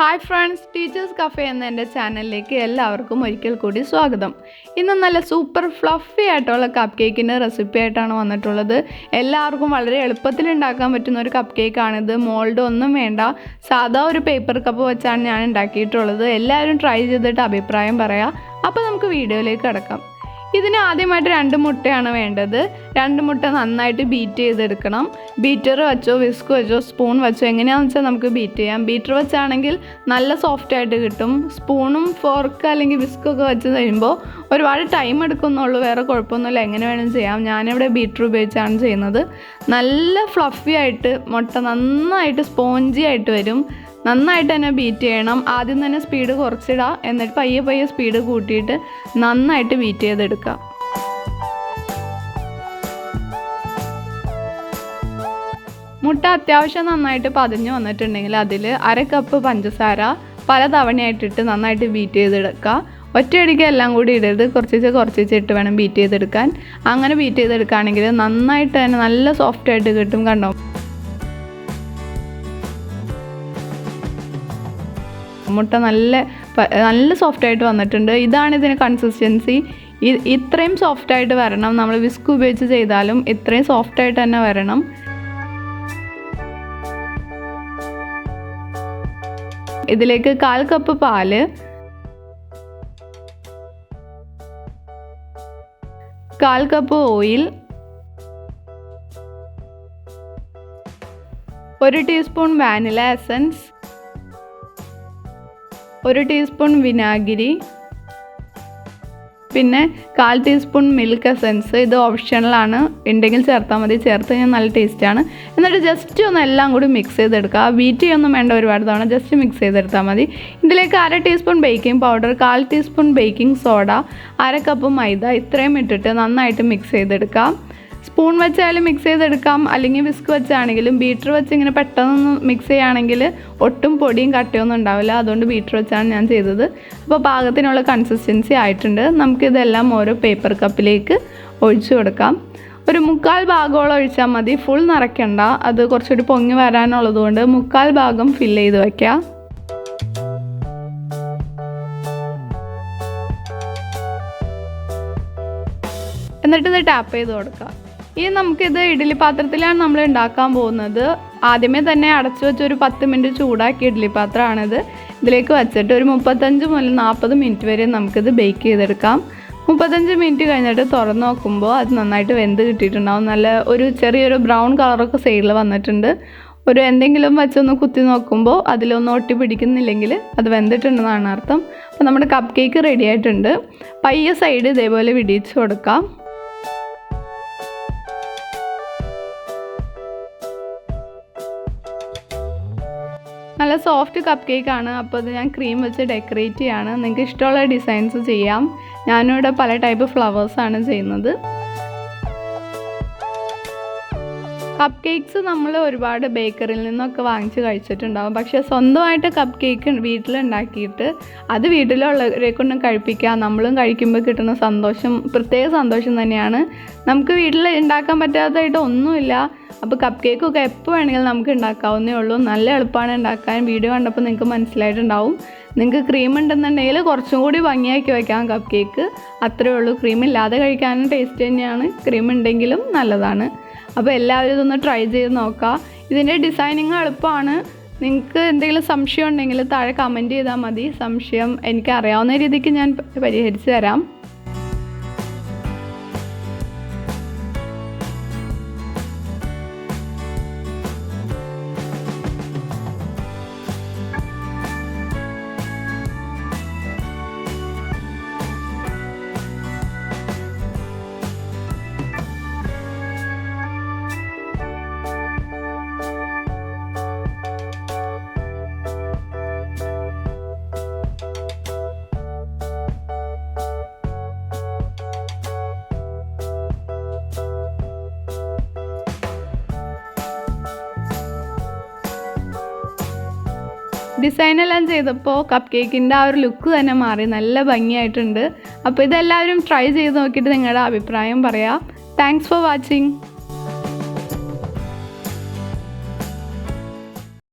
Hi friends, teachers cafe എന്ന എൻ്റെ ചാനലിലേക്ക് എല്ലാവർക്കും ഒരിക്കൽ കൂടി സ്വാഗതം. ഇന്ന് നല്ല സൂപ്പർ ഫ്ലഫി ആയിട്ടുള്ള കപ്പ് കേക്കിൻ്റെ റെസിപ്പി ആയിട്ടാണ് വന്നിട്ടുള്ളത്. എല്ലാവർക്കും വളരെ എളുപ്പത്തിൽ ഉണ്ടാക്കാൻ പറ്റുന്ന ഒരു കപ്പ് കേക്കാണിത്. മോൾഡ് ഒന്നും വേണ്ട, സാധാ ഒരു പേപ്പർ കപ്പ് വെച്ചാണ് ഞാൻ ഉണ്ടാക്കിയിട്ടുള്ളത്. എല്ലാവരും ട്രൈ ചെയ്തിട്ട് അഭിപ്രായം പറയാം. അപ്പോൾ നമുക്ക് വീഡിയോയിലേക്ക് കിടക്കാം. ഇതിന് ആദ്യമായിട്ട് 2 മുട്ടയാണ് വേണ്ടത്. 2 മുട്ട നന്നായിട്ട് ബീറ്റ് ചെയ്തെടുക്കണം. ബീറ്റർ വെച്ചോ വിസ്ക് വെച്ചോ സ്പൂൺ വെച്ചോ എങ്ങനെയാണെന്ന് വെച്ചാൽ നമുക്ക് ബീറ്റ് ചെയ്യാം. ബീറ്റർ വെച്ചാണെങ്കിൽ നല്ല സോഫ്റ്റ് ആയിട്ട് കിട്ടും. സ്പൂണും ഫോർക്ക് അല്ലെങ്കിൽ വിസ്കൊക്കെ വെച്ച് കഴിയുമ്പോൾ ഒരുപാട് ടൈം എടുക്കുന്നുള്ളൂ, വേറെ കുഴപ്പമൊന്നുമില്ല, എങ്ങനെ വേണമെങ്കിലും ചെയ്യാം. ഞാനിവിടെ ബീറ്റർ ഉപയോഗിച്ചാണ് ചെയ്യുന്നത്. നല്ല ഫ്ലഫി ആയിട്ട് മുട്ട നന്നായിട്ട് സ്പോഞ്ചി ആയിട്ട് വരും. നന്നായിട്ട് തന്നെ ബീറ്റ് ചെയ്യണം. ആദ്യം തന്നെ സ്പീഡ് കുറച്ചിടുക, എന്നിട്ട് പയ്യെ സ്പീഡ് കൂട്ടിയിട്ട് നന്നായിട്ട് ബീറ്റ് ചെയ്തെടുക്കുക. മുട്ട അത്യാവശ്യം നന്നായിട്ട് പതഞ്ഞ് വന്നിട്ടുണ്ടെങ്കിൽ അതിൽ 1/2 കപ്പ് പഞ്ചസാര പല തവണയായിട്ടിട്ട് നന്നായിട്ട് ബീറ്റ് ചെയ്തെടുക്കുക. ഒറ്റയടിക്ക് എല്ലാം കൂടി ഇടരുത്, കുറച്ചിച്ച് ഇട്ട് വേണം ബീറ്റ് ചെയ്തെടുക്കാൻ. അങ്ങനെ ബീറ്റ് ചെയ്തെടുക്കുകയാണെങ്കിൽ നന്നായിട്ട് തന്നെ നല്ല സോഫ്റ്റായിട്ട് കിട്ടും. കണ്ടോ, മുട്ട നല്ല സോഫ്റ്റായിട്ട് വന്നിട്ടുണ്ട്. ഇതാണ് ഇതിന് കൺസിസ്റ്റൻസി. ഇത്രയും സോഫ്റ്റായിട്ട് വരണം. നമ്മൾ വിസ്ക് ഉപയോഗിച്ച് ചെയ്താലും ഇത്രയും സോഫ്റ്റായിട്ട് തന്നെ വരണം. ഇതിലേക്ക് 1/4 കപ്പ് പാല്, 1/4 cup oil, 1 teaspoon vanilla essence, 1 teaspoon വിനാഗിരി, പിന്നെ 1/4 ടീസ്പൂൺ മിൽക്ക് എസൻസ്. ഇത് ഓപ്ഷണലാണ്, ഉണ്ടെങ്കിൽ ചേർത്താൽ മതി. ചേർത്ത് കഴിഞ്ഞാൽ നല്ല ടേസ്റ്റാണ്. എന്നിട്ട് ജസ്റ്റ് ഒന്ന് എല്ലാം കൂടി മിക്സ് ചെയ്തെടുക്കുക. ബീറ്റ് ചെയ്യൊന്നും വേണ്ട ഒരുപാട് തവണ, ജസ്റ്റ് മിക്സ് ചെയ്തെടുത്താൽ മതി. ഇതിലേക്ക് 1/2 teaspoon baking powder, 1/4 teaspoon baking soda, 1/2 cup maida, ഇത്രയും ഇട്ടിട്ട് നന്നായിട്ട് മിക്സ് ചെയ്തെടുക്കാം. സ്പൂൺ വെച്ചാലും മിക്സ് ചെയ്തെടുക്കാം, അല്ലെങ്കിൽ വിസ്ക് വെച്ചാണെങ്കിലും. ബീറ്റർ വെച്ച് ഇങ്ങനെ പെട്ടെന്ന് മിക്സ് ചെയ്യുകയാണെങ്കിൽ ഒട്ടും പൊടിയും കട്ടയൊന്നും ഉണ്ടാവില്ല. അതുകൊണ്ട് ബീറ്റർ വെച്ചാണ് ഞാൻ ചെയ്തത്. അപ്പോൾ പാകത്തിനുള്ള കൺസിസ്റ്റൻസി ആയിട്ടുണ്ട്. നമുക്കിതെല്ലാം ഓരോ പേപ്പർ കപ്പിലേക്ക് ഒഴിച്ചു കൊടുക്കാം. ഒരു 1/4 ഭാഗത്തോളം ഒഴിച്ചാൽ മതി, ഫുൾ നിറയ്ക്കണ്ട. അത് കുറച്ചുകൂടി പൊങ്ങി വരാനുള്ളതുകൊണ്ട് 1/4 ഭാഗം ഫില്ല് ചെയ്ത് വയ്ക്കാം. എന്നിട്ട് ഇത് ടാപ്പ് ചെയ്ത് കൊടുക്കുക. ഇനി നമുക്കിത് ഇഡ്ഡലി പാത്രത്തിലാണ് നമ്മൾ ഉണ്ടാക്കാൻ പോകുന്നത്. ആദ്യമേ തന്നെ അടച്ചു വെച്ച് ഒരു 10 മിനിറ്റ് ചൂടാക്കിയ ഇഡ്ഡലി പാത്രമാണിത്. ഇതിലേക്ക് വെച്ചിട്ട് ഒരു 35 മുതൽ 40 മിനിറ്റ് വരെ നമുക്കിത് ബേക്ക് ചെയ്തെടുക്കാം. 35 മിനിറ്റ് കഴിഞ്ഞിട്ട് തുറന്ന് നോക്കുമ്പോൾ അത് നന്നായിട്ട് വെന്ത് കിട്ടിയിട്ടുണ്ടാവും. നല്ല ഒരു ചെറിയൊരു ബ്രൗൺ കളറൊക്കെ സൈഡിൽ വന്നിട്ടുണ്ട്. ഒരു എന്തെങ്കിലും വെച്ചൊന്ന് കുത്തി നോക്കുമ്പോൾ അതിലൊന്നും ഒട്ടി പിടിക്കുന്നില്ലെങ്കിൽ അത് വെന്തിട്ടുണ്ടെന്നാണ് അർത്ഥം. അപ്പോൾ നമ്മുടെ കപ്പ് കേക്ക് റെഡി ആയിട്ടുണ്ട്. പയ്യെ സൈഡ് ഇതേപോലെ വിടിയിച്ച് കൊടുക്കാം. നല്ല സോഫ്റ്റ് കപ്പ് കേക്കാണ്. അപ്പോൾ അത് ഞാൻ ക്രീം വെച്ച് ഡെക്കറേറ്റ് ചെയ്യാണ്. നിങ്ങൾക്ക് ഇഷ്ടമുള്ള ഡിസൈൻസ് ചെയ്യാം. ഞാനിവിടെ പല ടൈപ്പ് ഫ്ലവേഴ്സാണ് ചെയ്യുന്നത്. കപ്പ് കേക്ക്സ് നമ്മൾ ഒരുപാട് ബേക്കറിയിൽ നിന്നൊക്കെ വാങ്ങിച്ച് കഴിച്ചിട്ടുണ്ടാകും. പക്ഷേ സ്വന്തമായിട്ട് കപ്പ് കേക്ക് വീട്ടിലുണ്ടാക്കിയിട്ട് അത് വീട്ടിലുള്ളവരെ കൊണ്ടും കഴിപ്പിക്കുക, നമ്മളും കഴിക്കുമ്പോൾ കിട്ടുന്ന സന്തോഷം പ്രത്യേക സന്തോഷം തന്നെയാണ്. നമുക്ക് വീട്ടിൽ ഉണ്ടാക്കാൻ പറ്റാത്തതായിട്ട് ഒന്നുമില്ല. അപ്പോൾ കപ്പ് കേക്കൊക്കെ എപ്പോൾ വേണമെങ്കിലും നമുക്ക് ഉണ്ടാക്കാവുന്നേ ഉള്ളൂ. നല്ല എളുപ്പമാണ് ഉണ്ടാക്കാൻ. വീഡിയോ കണ്ടപ്പോൾ നിങ്ങൾക്ക് മനസ്സിലായിട്ടുണ്ടാവും. നിങ്ങൾക്ക് ക്രീം ഉണ്ടെന്നുണ്ടെങ്കിൽ കുറച്ചും കൂടി ഭംഗിയാക്കി വയ്ക്കാം കപ്പ് കേക്ക്. അത്രയേ ഉള്ളൂ. ക്രീം ഇല്ലാതെ കഴിക്കാനും ടേസ്റ്റ് തന്നെയാണ്, ക്രീം ഉണ്ടെങ്കിലും നല്ലതാണ്. അപ്പോൾ എല്ലാവരും ഇതൊന്ന് ട്രൈ ചെയ്ത് നോക്കുക. ഇതിൻ്റെ ഡിസൈനിങ് എളുപ്പമാണ്. നിങ്ങൾക്ക് എന്തെങ്കിലും സംശയം ഉണ്ടെങ്കിൽ താഴെ കമൻറ്റ് ചെയ്താൽ മതി. സംശയം എനിക്ക് അറിയാവുന്ന രീതിക്ക് ഞാൻ പരിഹരിച്ച് തരാം. ഡിസൈനെല്ലാം ചെയ്തപ്പോൾ കപ്പ് കേക്കിൻ്റെ ആ ഒരു ലുക്ക് തന്നെ മാറി, നല്ല ഭംഗിയായിട്ടുണ്ട്. അപ്പോൾ ഇതെല്ലാവരും ട്രൈ ചെയ്ത് നോക്കിയിട്ട് നിങ്ങളുടെ അഭിപ്രായം പറയാം. Thanks for watching.